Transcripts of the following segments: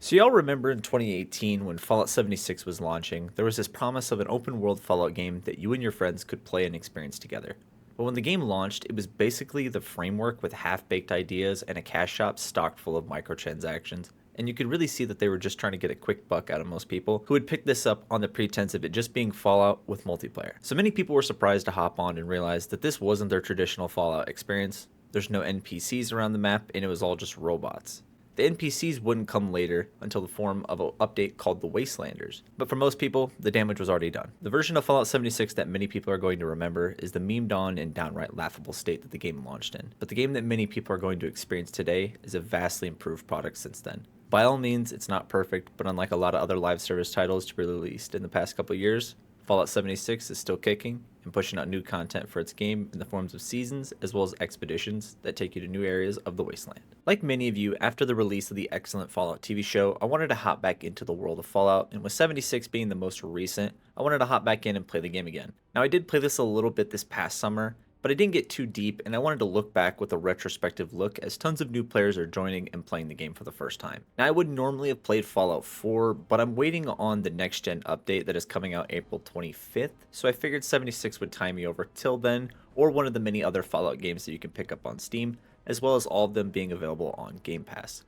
So y'all remember in 2018 when Fallout 76 was launching, there was this promise of an open world Fallout game that you and your friends could play and experience together. But when the game launched, it was basically the framework with half-baked ideas and a cash shop stocked full of microtransactions. And you could really see that they were just trying to get a quick buck out of most people who would pick this up on the pretense of it just being Fallout with multiplayer. So many people were surprised to hop on and realize that this wasn't their traditional Fallout experience. There's no NPCs around the map, and it was all just robots. The NPCs wouldn't come later until the form of an update called the Wastelanders. But for most people, the damage was already done. The version of Fallout 76 that many people are going to remember is the memed on and downright laughable state that the game launched in. But the game that many people are going to experience today is a vastly improved product since then. By all means, it's not perfect, but unlike a lot of other live service titles to be released in the past couple years, Fallout 76 is still kicking and pushing out new content for its game in the forms of seasons as well as expeditions that take you to new areas of the wasteland. Like many of you, after the release of the excellent Fallout TV show, I wanted to hop back into the world of Fallout, and with 76 being the most recent, I wanted to hop back in and play the game again. Now, I did play this a little bit this past summer, but I didn't get too deep, and I wanted to look back with a retrospective look as tons of new players are joining and playing the game for the first time. Now, I would normally have played Fallout 4, but I'm waiting on the next gen update that is coming out April 25th, so I figured 76 would tie me over till then, or one of the many other Fallout games that you can pick up on Steam, as well as all of them being available on Game Pass.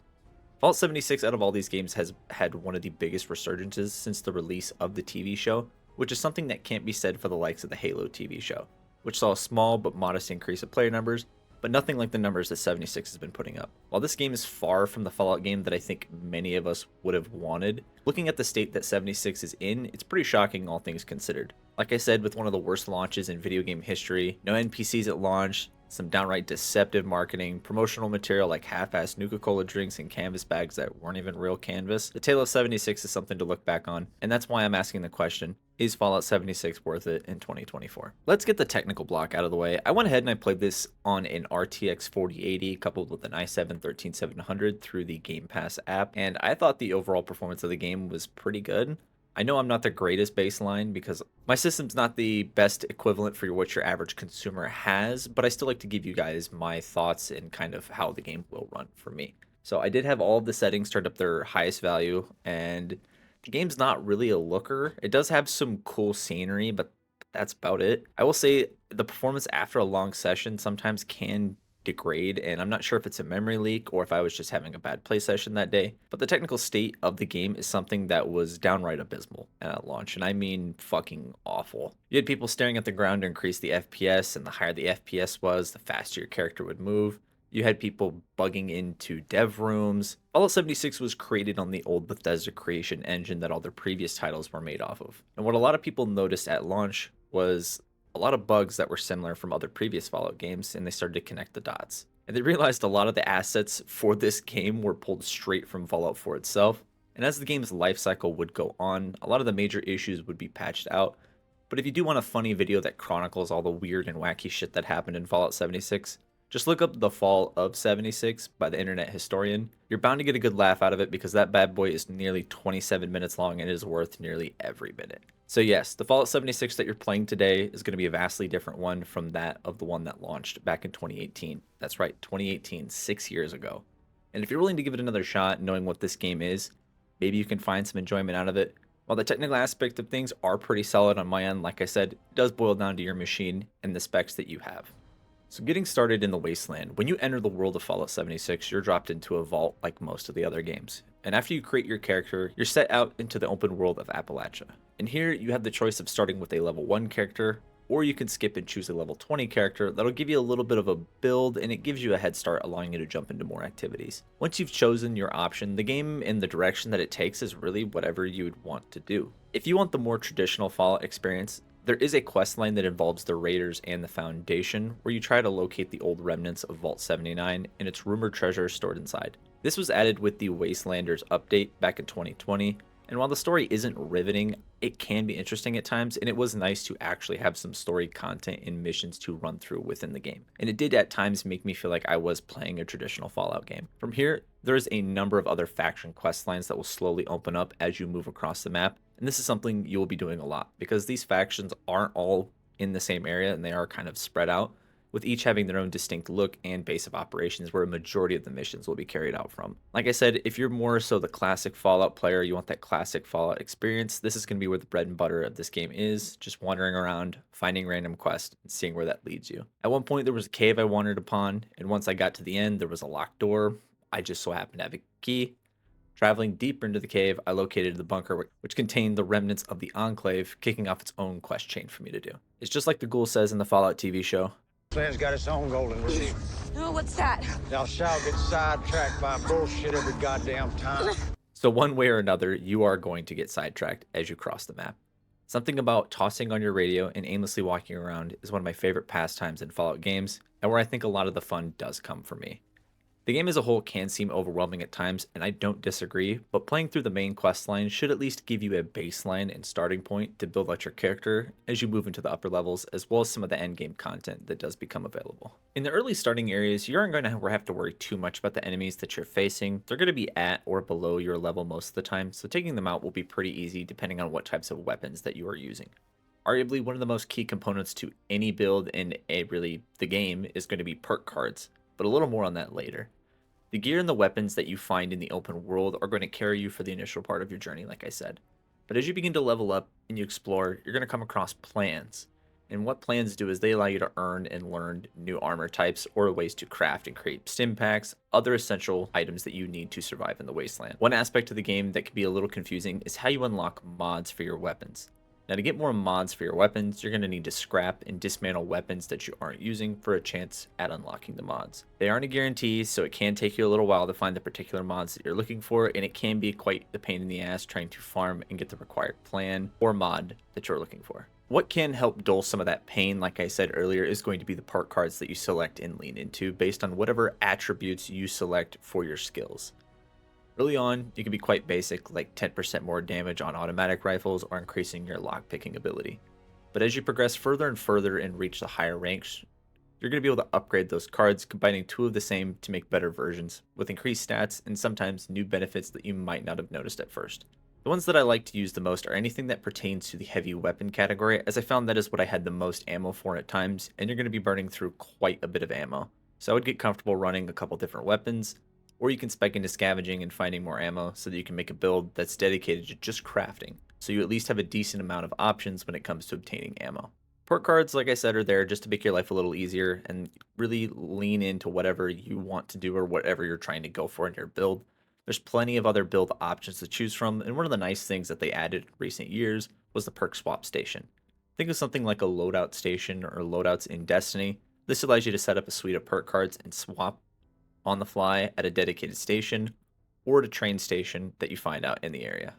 Fallout 76 out of all these games has had one of the biggest resurgences since the release of the TV show, which is something that can't be said for the likes of the Halo TV show, which saw a small but modest increase of player numbers, but nothing like the numbers that 76 has been putting up. While this game is far from the Fallout game that I think many of us would have wanted, looking at the state that 76 is in, it's pretty shocking all things considered. Like I said, with one of the worst launches in video game history, no NPCs at launch, some downright deceptive marketing, promotional material like half-assed Nuka-Cola drinks and canvas bags that weren't even real canvas, the tale of 76 is something to look back on, and that's why I'm asking the question, is Fallout 76 worth it in 2024? Let's get the technical block out of the way. I went ahead and I played this on an RTX 4080 coupled with an i7 13700 through the Game Pass app, and I thought the overall performance of the game was pretty good. I know I'm not the greatest baseline because my system's not the best equivalent for what your average consumer has, but I still like to give you guys my thoughts and kind of how the game will run for me. So I did have all of the settings turned up their highest value, and the game's not really a looker. It does have some cool scenery, but that's about it. I will say the performance after a long session sometimes can degrade, and I'm not sure if it's a memory leak or if I was just having a bad play session that day, but the technical state of the game is something that was downright abysmal at launch, and I mean fucking awful. You had people staring at the ground to increase the FPS, and the higher the FPS was, the faster your character would move. You had people bugging into dev rooms. Fallout 76 was created on the old Bethesda creation engine that all their previous titles were made off of. And what a lot of people noticed at launch was a lot of bugs that were similar from other previous Fallout games, and they started to connect the dots. And they realized a lot of the assets for this game were pulled straight from Fallout 4 itself. And as the game's life cycle would go on, a lot of the major issues would be patched out. But if you do want a funny video that chronicles all the weird and wacky shit that happened in Fallout 76, just look up The Fall of 76 by the Internet Historian. You're bound to get a good laugh out of it because that bad boy is nearly 27 minutes long and it is worth nearly every minute. So yes, the Fallout 76 that you're playing today is going to be a vastly different one from that of the one that launched back in 2018. That's right, 2018, 6 years ago. And if you're willing to give it another shot, knowing what this game is, maybe you can find some enjoyment out of it. While the technical aspect of things are pretty solid on my end, like I said, it does boil down to your machine and the specs that you have. So getting started in the Wasteland, when you enter the world of Fallout 76, you're dropped into a vault like most of the other games. And after you create your character, you're set out into the open world of Appalachia. And here you have the choice of starting with a level 1 character, or you can skip and choose a level 20 character that'll give you a little bit of a build and it gives you a head start, allowing you to jump into more activities. Once you've chosen your option, the game and the direction that it takes is really whatever you would want to do. If you want the more traditional Fallout experience, there is a questline that involves the Raiders and the Foundation, where you try to locate the old remnants of Vault 79 and its rumored treasure stored inside. This was added with the Wastelanders update back in 2020, and while the story isn't riveting, it can be interesting at times, and it was nice to actually have some story content and missions to run through within the game. And it did at times make me feel like I was playing a traditional Fallout game. From here, there's a number of other faction questlines that will slowly open up as you move across the map, and this is something you'll be doing a lot, because these factions aren't all in the same area and they are kind of spread out, with each having their own distinct look and base of operations where a majority of the missions will be carried out from. Like I said, if you're more so the classic Fallout player, you want that classic Fallout experience, this is going to be where the bread and butter of this game is, just wandering around, finding random quests, and seeing where that leads you. At one point, there was a cave I wandered upon, and once I got to the end, there was a locked door. I just so happened to have a key. Traveling deeper into the cave, I located the bunker, which contained the remnants of the Enclave, kicking off its own quest chain for me to do. It's just like the ghoul says in the Fallout TV show. Plan's got its own golden receiver. Oh, what's that? Thou shalt get sidetracked by bullshit every goddamn time. So one way or another, you are going to get sidetracked as you cross the map. Something about tossing on your radio and aimlessly walking around is one of my favorite pastimes in Fallout games, and where I think a lot of the fun does come for me. The game as a whole can seem overwhelming at times, and I don't disagree, but playing through the main quest line should at least give you a baseline and starting point to build out your character as you move into the upper levels, as well as some of the endgame content that does become available. In the early starting areas, you aren't going to have to worry too much about the enemies that you're facing. They're going to be at or below your level most of the time, so taking them out will be pretty easy depending on what types of weapons that you are using. Arguably, one of the most key components to any build in the game is going to be perk cards, but a little more on that later. The gear and the weapons that you find in the open world are going to carry you for the initial part of your journey, like I said. But as you begin to level up and you explore, you're going to come across plans. And what plans do is they allow you to earn and learn new armor types or ways to craft and create stim packs, other essential items that you need to survive in the wasteland. One aspect of the game that can be a little confusing is how you unlock mods for your weapons. Now, to get more mods for your weapons, you're going to need to scrap and dismantle weapons that you aren't using for a chance at unlocking the mods. They aren't a guarantee, so it can take you a little while to find the particular mods that you're looking for, and it can be quite the pain in the ass trying to farm and get the required plan or mod that you're looking for. What can help dull some of that pain, like I said earlier, is going to be the perk cards that you select and lean into based on whatever attributes you select for your skills. Early on, you can be quite basic, like 10% more damage on automatic rifles or increasing your lockpicking ability. But as you progress further and further and reach the higher ranks, you're going to be able to upgrade those cards, combining two of the same to make better versions, with increased stats and sometimes new benefits that you might not have noticed at first. The ones that I like to use the most are anything that pertains to the heavy weapon category, as I found that is what I had the most ammo for at times, and you're going to be burning through quite a bit of ammo. So I would get comfortable running a couple different weapons, or you can spec into scavenging and finding more ammo so that you can make a build that's dedicated to just crafting, so you at least have a decent amount of options when it comes to obtaining ammo. Perk cards, like I said, are there just to make your life a little easier and really lean into whatever you want to do or whatever you're trying to go for in your build. There's plenty of other build options to choose from, and one of the nice things that they added in recent years was the perk swap station. Think of something like a loadout station or loadouts in Destiny. This allows you to set up a suite of perk cards and swap on the fly at a dedicated station or at a train station that you find out in the area.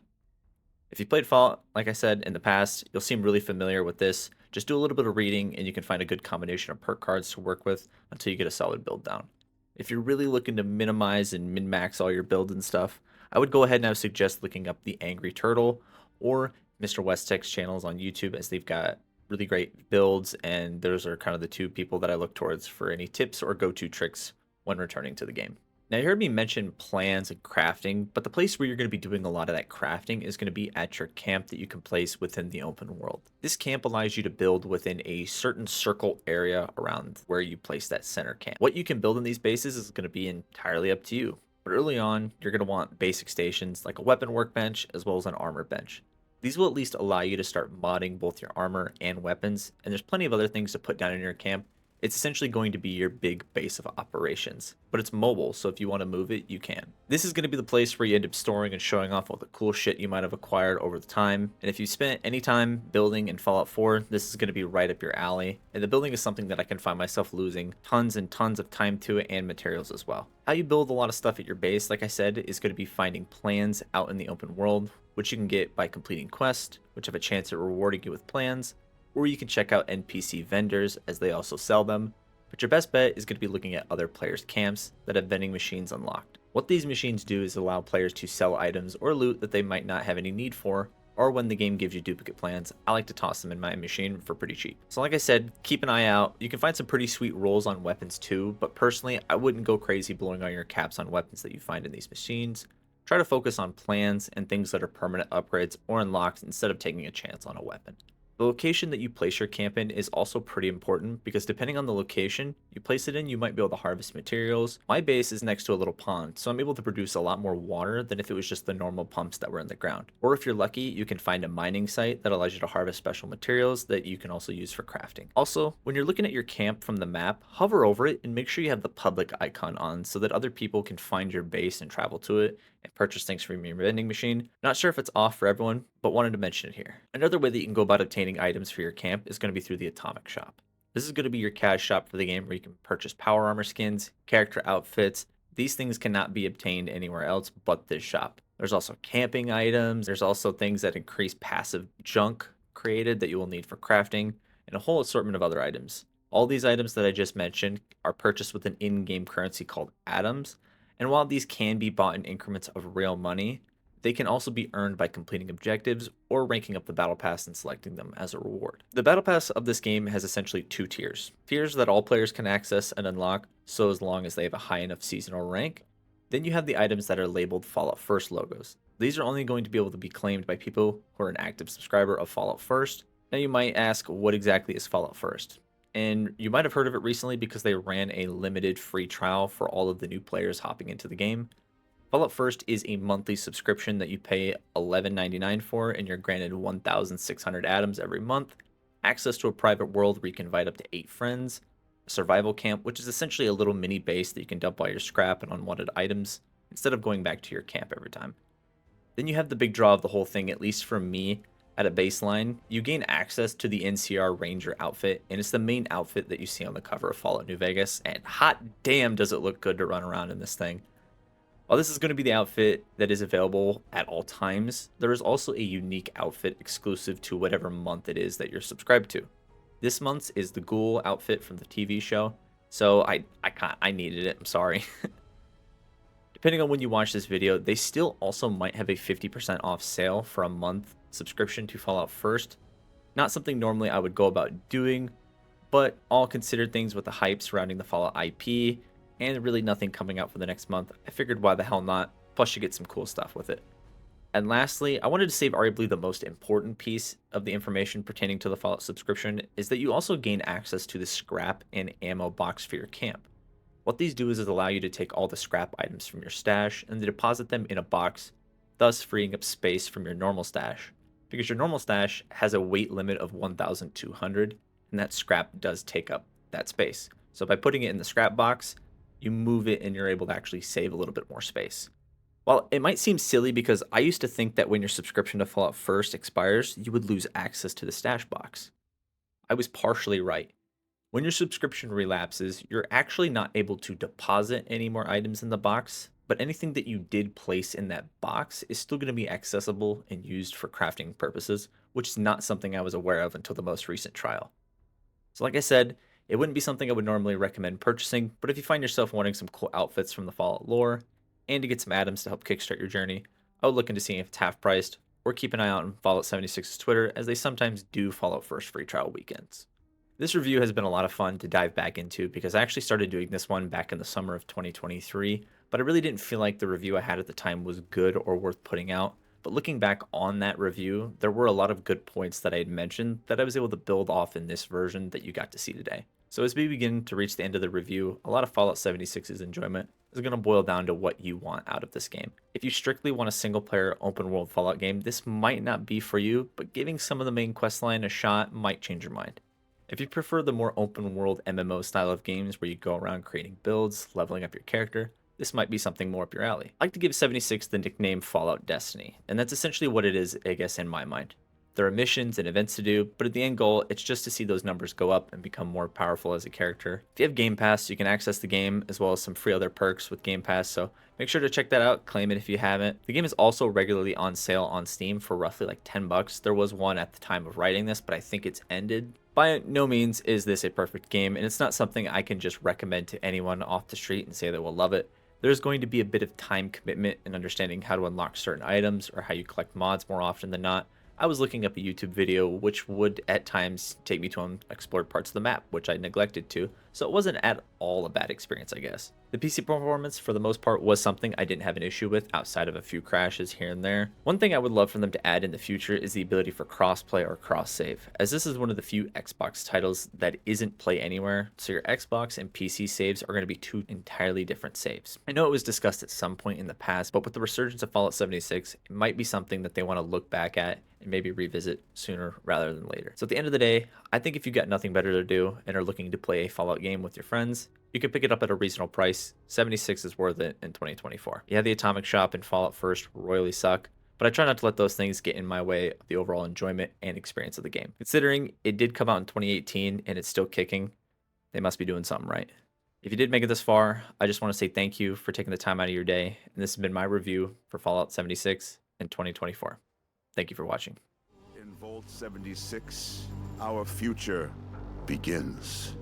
If you played Fallout, like I said, in the past, you'll seem really familiar with this. Just do a little bit of reading and you can find a good combination of perk cards to work with until you get a solid build down. If you're really looking to minimize and min-max all your builds and stuff, I would go ahead and I would suggest looking up the Angry Turtle or Mr. Westek's channels on YouTube, as they've got really great builds, and those are kind of the two people that I look towards for any tips or go-to tricks when returning to the game. Now, you heard me mention plans and crafting, but the place where you're going to be doing a lot of that crafting is going to be at your camp that you can place within the open world. This camp allows you to build within a certain circle area around where you place that center camp. What you can build in these bases is going to be entirely up to you, but early on, you're going to want basic stations like a weapon workbench as well as an armor bench. These will at least allow you to start modding both your armor and weapons, and there's plenty of other things to put down in your camp. It's essentially going to be your big base of operations, but it's mobile, so if you want to move it, you can. This is going to be the place where you end up storing and showing off all the cool shit you might have acquired over the time, and if you spent any time building in Fallout 4, this is going to be right up your alley, and the building is something that I can find myself losing tons and tons of time to it and materials as well. How you build a lot of stuff at your base, like I said, is going to be finding plans out in the open world, which you can get by completing quests, which have a chance at rewarding you with plans, or you can check out NPC vendors as they also sell them. But your best bet is going to be looking at other players' camps that have vending machines unlocked. What these machines do is allow players to sell items or loot that they might not have any need for, or when the game gives you duplicate plans, I like to toss them in my machine for pretty cheap. So like I said, keep an eye out. You can find some pretty sweet rolls on weapons too, but personally, I wouldn't go crazy blowing all your caps on weapons that you find in these machines. Try to focus on plans and things that are permanent upgrades or unlocks instead of taking a chance on a weapon. The location that you place your camp in is also pretty important because depending on the location you place it in, you might be able to harvest materials. My base is next to a little pond, so I'm able to produce a lot more water than if it was just the normal pumps that were in the ground. Or if you're lucky, you can find a mining site that allows you to harvest special materials that you can also use for crafting. Also, when you're looking at your camp from the map, hover over it and make sure you have the public icon on so that other people can find your base and travel to it and purchase things from your vending machine. Not sure if it's off for everyone, but wanted to mention it here. Another way that you can go about obtaining items for your camp is going to be through the Atomic Shop. This is going to be your cash shop for the game where you can purchase power armor skins, character outfits. These things cannot be obtained anywhere else but this shop. There's also camping items. There's also things that increase passive junk created that you will need for crafting, and a whole assortment of other items. All these items that I just mentioned are purchased with an in-game currency called atoms, and while these can be bought in increments of real money, they can also be earned by completing objectives or ranking up the battle pass and selecting them as a reward. The battle pass of this game has essentially two tiers. Tiers that all players can access and unlock, so as long as they have a high enough seasonal rank. Then you have the items that are labeled Fallout First logos. These are only going to be able to be claimed by people who are an active subscriber of Fallout First. Now you might ask, what exactly is Fallout First? And you might have heard of it recently because they ran a limited free trial for all of the new players hopping into the game. Fallout First is a monthly subscription that you pay $11.99 for, and you're granted 1,600 atoms every month, access to a private world where you can invite up to 8 friends, a survival camp, which is essentially a little mini base that you can dump all your scrap and unwanted items instead of going back to your camp every time. Then you have the big draw of the whole thing, at least for me. At a baseline, you gain access to the NCR Ranger outfit, and it's the main outfit that you see on the cover of Fallout New Vegas, and hot damn does it look good to run around in this thing. While this is going to be the outfit that is available at all times, there is also a unique outfit exclusive to whatever month it is that you're subscribed to. This month's is the Ghoul outfit from the TV show, so I needed it, I'm sorry. Depending on when you watch this video, they still also might have a 50% off sale for a month subscription to Fallout First. Not something normally I would go about doing, but all considered things with the hype surrounding the Fallout IP and really nothing coming out for the next month, I figured why the hell not, plus you get some cool stuff with it. And lastly, I wanted to save arguably the most important piece of the information pertaining to the Fallout subscription is that you also gain access to the scrap and ammo box for your camp. What these do is allow you to take all the scrap items from your stash and deposit them in a box, thus freeing up space from your normal stash, because your normal stash has a weight limit of 1,200, and that scrap does take up that space. So by putting it in the scrap box, you move it and you're able to actually save a little bit more space. While it might seem silly because I used to think that when your subscription to Fallout First expires, you would lose access to the stash box. I was partially right. When your subscription relapses, you're actually not able to deposit any more items in the box, but anything that you did place in that box is still going to be accessible and used for crafting purposes, which is not something I was aware of until the most recent trial. So like I said, it wouldn't be something I would normally recommend purchasing, but if you find yourself wanting some cool outfits from the Fallout lore, and to get some atoms to help kickstart your journey, I would look into seeing if it's half priced, or keep an eye out on Fallout 76's Twitter, as they sometimes do Fallout First free trial weekends. This review has been a lot of fun to dive back into because I actually started doing this one back in the summer of 2023, but I really didn't feel like the review I had at the time was good or worth putting out. But looking back on that review, there were a lot of good points that I had mentioned that I was able to build off in this version that you got to see today. So as we begin to reach the end of the review, a lot of Fallout 76's enjoyment is going to boil down to what you want out of this game. If you strictly want a single-player open-world Fallout game, this might not be for you, but giving some of the main questline a shot might change your mind. If you prefer the more open-world MMO style of games where you go around creating builds, leveling up your character, this might be something more up your alley. I like to give 76 the nickname Fallout Destiny, and that's essentially what it is, I guess, in my mind. There are missions and events to do, but at the end goal, it's just to see those numbers go up and become more powerful as a character. If you have Game Pass, you can access the game, as well as some free other perks with Game Pass, so make sure to check that out, claim it if you haven't. The game is also regularly on sale on Steam for roughly like 10 bucks. There was one at the time of writing this, but I think it's ended. By no means is this a perfect game, and it's not something I can just recommend to anyone off the street and say they will love it. There's going to be a bit of time commitment in understanding how to unlock certain items or how you collect mods more often than not, I was looking up a YouTube video which would at times take me to unexplored parts of the map, which I neglected to, so it wasn't at all a bad experience, I guess. The PC performance, for the most part, was something I didn't have an issue with outside of a few crashes here and there. One thing I would love for them to add in the future is the ability for crossplay or cross-save, as this is one of the few Xbox titles that isn't play anywhere, so your Xbox and PC saves are going to be two entirely different saves. I know it was discussed at some point in the past, but with the resurgence of Fallout 76, it might be something that they want to look back at and maybe revisit sooner rather than later. So at the end of the day, I think if you've got nothing better to do and are looking to play a Fallout game with your friends, you can pick it up at a reasonable price. 76 is worth it in 2024. Yeah, the Atomic Shop and Fallout First royally suck, but I try not to let those things get in my way of the overall enjoyment and experience of the game. Considering it did come out in 2018 and it's still kicking, they must be doing something right. If you did make it this far, I just want to say thank you for taking the time out of your day, and this has been my review for Fallout 76 in 2024. Thank you for watching. In Vault 76, our future begins.